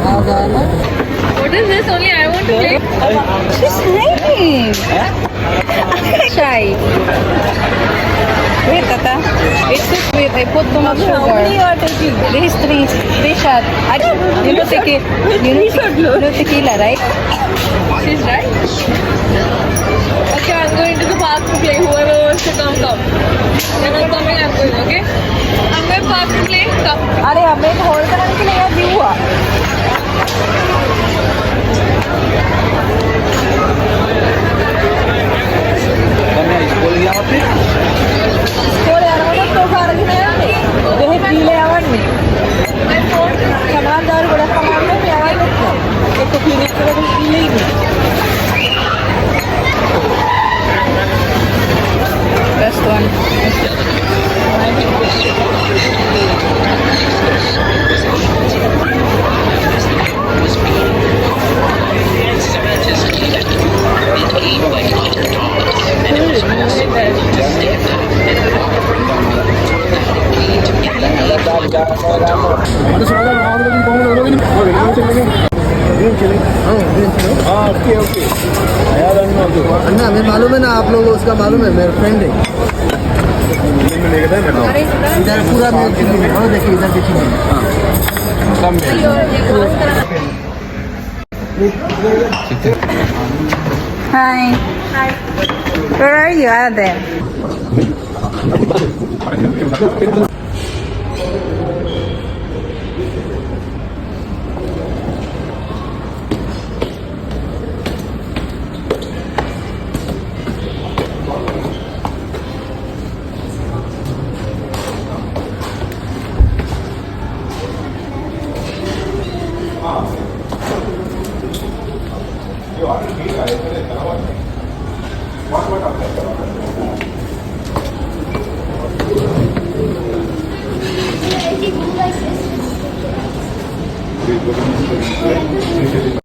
What is this? Only I want to play. She's hiding. Shy. Wait, Tata. It's this sweet. I put too much sugar. How many you are taking? This is three shots. You know tequila, right? She's right. Okay, I'm going to the park to play. Whoever wants to come, come. When I'm coming, I'm going, okay? I'm going park to play. Come. अरे हमें एक hold करने के लिए यार view हुआ Boleh anak-anak tuh hari ini ya nih. Jadi pilih awan nih. Samaan dari udah samaan nih awan itu. Itu pilih pilih nih. Best one. अन्ना हमें मालूम है ना आप लोग उसका मालूम है मेरा फ्रेंड है इधर पूरा देखिए इधर देखिए Hi. Hi. Where are you? Out there.